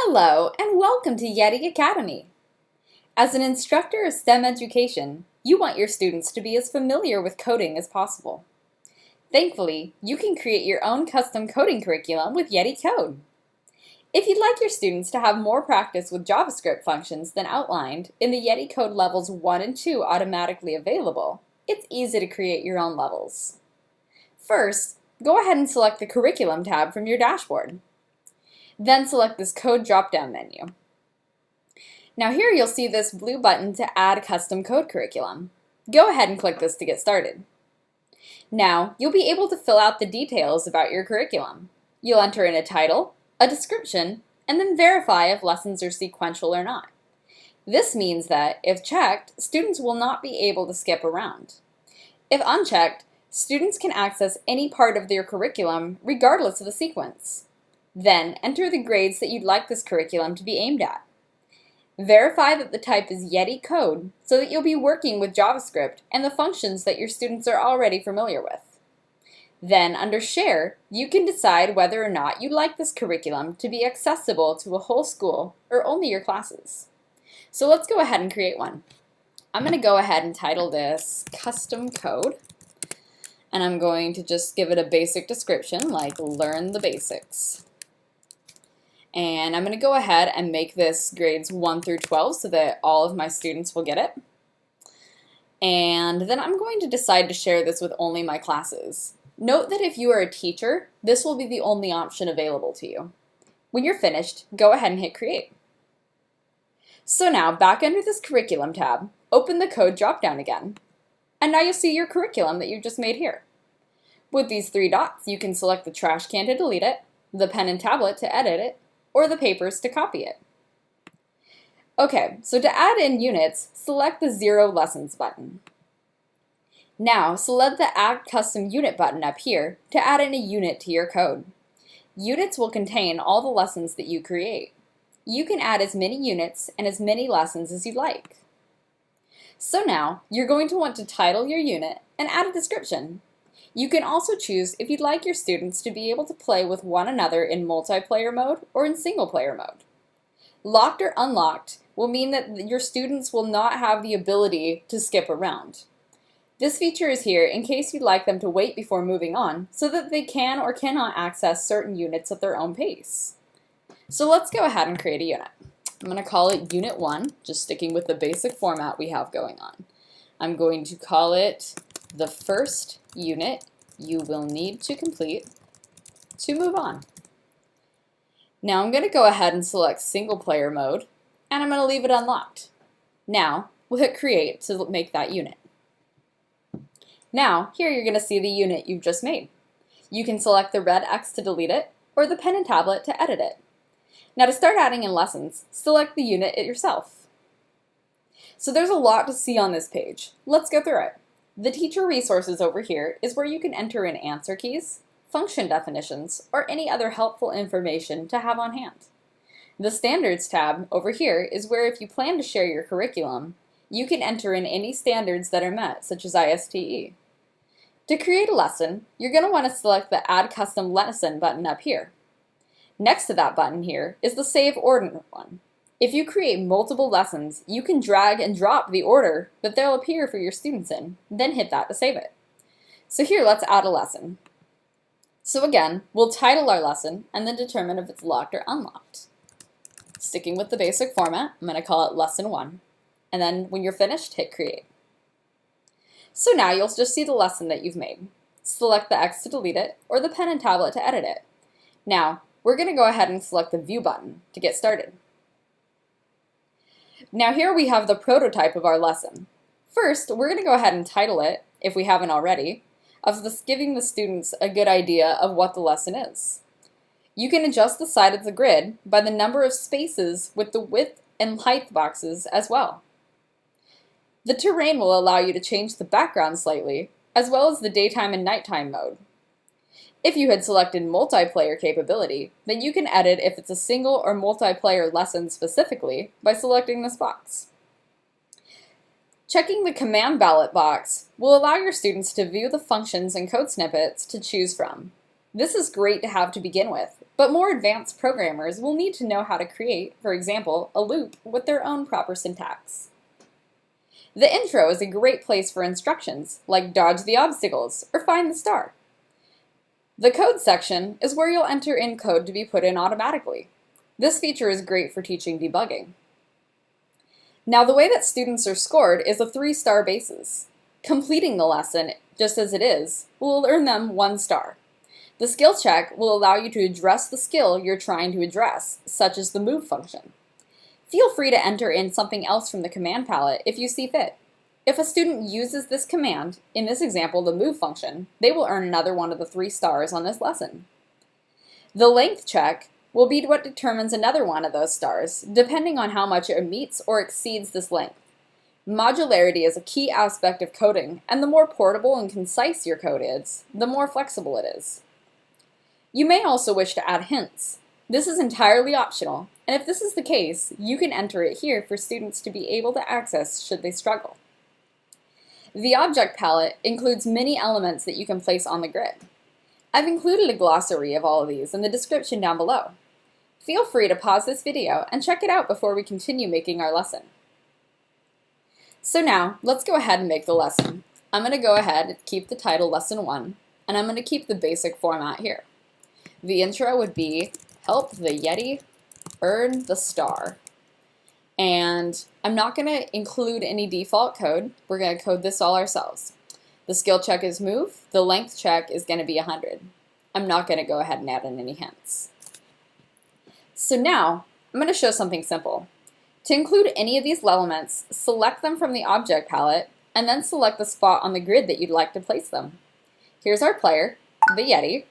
Hello, and welcome to Yeti Academy. As an instructor of STEM education, you want your students to be as familiar with coding as possible. Thankfully, you can create your own custom coding curriculum with Yeti Code. If you'd like your students to have more practice with JavaScript functions than outlined in the Yeti Code levels 1 and 2 automatically available, it's easy to create your own levels. First, go ahead and select the Curriculum tab from your dashboard. Then select this Code drop-down menu. Now here you'll see this blue button to add custom code curriculum. Go ahead and click this to get started. Now you'll be able to fill out the details about your curriculum. You'll enter in a title, a description, and then verify if lessons are sequential or not. This means that, if checked, students will not be able to skip around. If unchecked, students can access any part of their curriculum regardless of the sequence. Then enter the grades that you'd like this curriculum to be aimed at. Verify that the type is Yeti code so that you'll be working with JavaScript and the functions that your students are already familiar with. Then under Share, you can decide whether or not you'd like this curriculum to be accessible to a whole school or only your classes. So let's go ahead and create one. I'm going to go ahead and title this Custom Code. And I'm going to just give it a basic description like Learn the Basics. And I'm going to go ahead and make this grades 1 through 12 so that all of my students will get it. And then I'm going to decide to share this with only my classes. Note that if you are a teacher, this will be the only option available to you. When you're finished, go ahead and hit Create. So now, back under this Curriculum tab, open the Code drop-down again. And now you'll see your curriculum that you just made here. With these three dots, you can select the trash can to delete it, the pen and tablet to edit it, or the papers to copy it. Okay, so to add in units, select the 0 Lessons button. Now, select the Add Custom Unit button up here to add in a unit to your code. Units will contain all the lessons that you create. You can add as many units and as many lessons as you'd like. So now, you're going to want to title your unit and add a description. You can also choose if you'd like your students to be able to play with one another in multiplayer mode or in single player mode. Locked or unlocked will mean that your students will not have the ability to skip around. This feature is here in case you'd like them to wait before moving on so that they can or cannot access certain units at their own pace. So let's go ahead and create a unit. I'm going to call it Unit 1, just sticking with the basic format we have going on. I'm going to call it the first unit you will need to complete to move on. Now I'm going to go ahead and select single player mode, and I'm going to leave it unlocked. Now we'll hit Create to make that unit. Now here you're going to see the unit you've just made. You can select the red X to delete it, or the pen and tablet to edit it. Now to start adding in lessons, select the unit yourself. So there's a lot to see on this page. Let's go through it. The teacher resources over here is where you can enter in answer keys, function definitions, or any other helpful information to have on hand. The standards tab over here is where if you plan to share your curriculum, you can enter in any standards that are met, such as ISTE. To create a lesson, you're going to want to select the Add Custom Lesson button up here. Next to that button here is the Save Order one. If you create multiple lessons, you can drag and drop the order that they'll appear for your students in, then hit that to save it. So here, let's add a lesson. So again, we'll title our lesson and then determine if it's locked or unlocked. Sticking with the basic format, I'm going to call it Lesson 1. And then when you're finished, hit Create. So now you'll just see the lesson that you've made. Select the X to delete it, or the pen and tablet to edit it. Now, we're going to go ahead and select the View button to get started. Now here we have the prototype of our lesson. First, we're going to go ahead and title it, if we haven't already, giving the students a good idea of what the lesson is. You can adjust the side of the grid by the number of spaces with the width and height boxes as well. The terrain will allow you to change the background slightly, as well as the daytime and nighttime mode. If you had selected multiplayer capability, then you can edit if it's a single or multiplayer lesson specifically by selecting this box. Checking the command ballot box will allow your students to view the functions and code snippets to choose from. This is great to have to begin with, but more advanced programmers will need to know how to create, for example, a loop with their own proper syntax. The intro is a great place for instructions, like dodge the obstacles or find the star. The code section is where you'll enter in code to be put in automatically. This feature is great for teaching debugging. Now, the way that students are scored is a 3-star basis. Completing the lesson, just as it is, will earn them 1 star. The skill check will allow you to address the skill you're trying to address, such as the move function. Feel free to enter in something else from the command palette if you see fit. If a student uses this command, in this example the move function, they will earn another one of the 3 stars on this lesson. The length check will be what determines another one of those stars, depending on how much it meets or exceeds this length. Modularity is a key aspect of coding, and the more portable and concise your code is, the more flexible it is. You may also wish to add hints. This is entirely optional, and if this is the case, you can enter it here for students to be able to access should they struggle. The object palette includes many elements that you can place on the grid. I've included a glossary of all of these in the description down below. Feel free to pause this video and check it out before we continue making our lesson. So now, let's go ahead and make the lesson. I'm going to go ahead and keep the title Lesson 1, and I'm going to keep the basic format here. The intro would be, help the Yeti earn the star. And I'm not going to include any default code. We're going to code this all ourselves. The skill check is move. The length check is going to be 100. I'm not going to go ahead and add in any hints. So now, I'm going to show something simple. To include any of these elements, select them from the object palette, and then select the spot on the grid that you'd like to place them. Here's our player, the Yeti,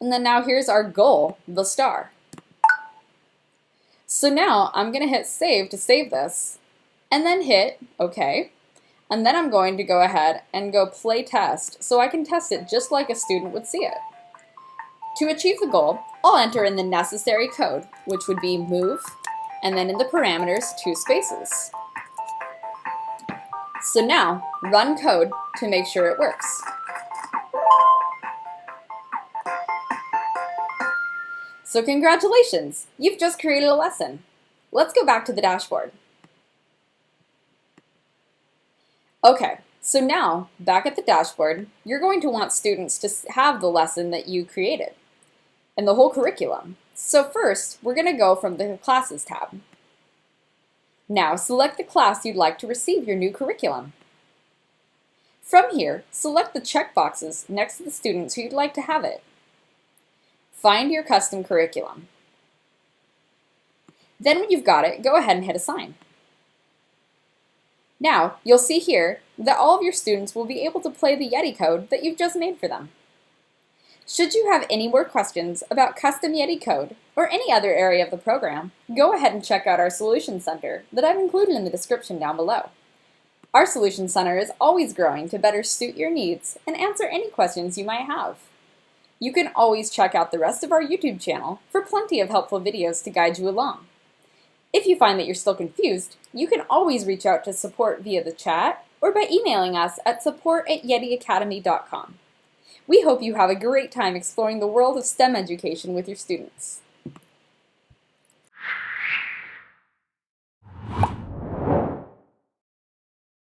and then now here's our goal, the star. So now I'm going to hit save to save this, and then hit OK, and then I'm going to go ahead and go play test so I can test it just like a student would see it. To achieve the goal, I'll enter in the necessary code, which would be move, and then in the parameters, 2 spaces. So now, run code to make sure it works. So congratulations, you've just created a lesson. Let's go back to the dashboard. Okay, so now, back at the dashboard, you're going to want students to have the lesson that you created and the whole curriculum. So first, we're going to go from the Classes tab. Now, select the class you'd like to receive your new curriculum. From here, select the checkboxes next to the students who you'd like to have it. Find your custom curriculum. Then when you've got it, go ahead and hit Assign. Now, you'll see here that all of your students will be able to play the Yeti code that you've just made for them. Should you have any more questions about custom Yeti code or any other area of the program, go ahead and check out our Solution Center that I've included in the description down below. Our Solution Center is always growing to better suit your needs and answer any questions you might have. You can always check out the rest of our YouTube channel for plenty of helpful videos to guide you along. If you find that you're still confused, you can always reach out to support via the chat or by emailing us at support@yetiacademy.com. We hope you have a great time exploring the world of STEM education with your students.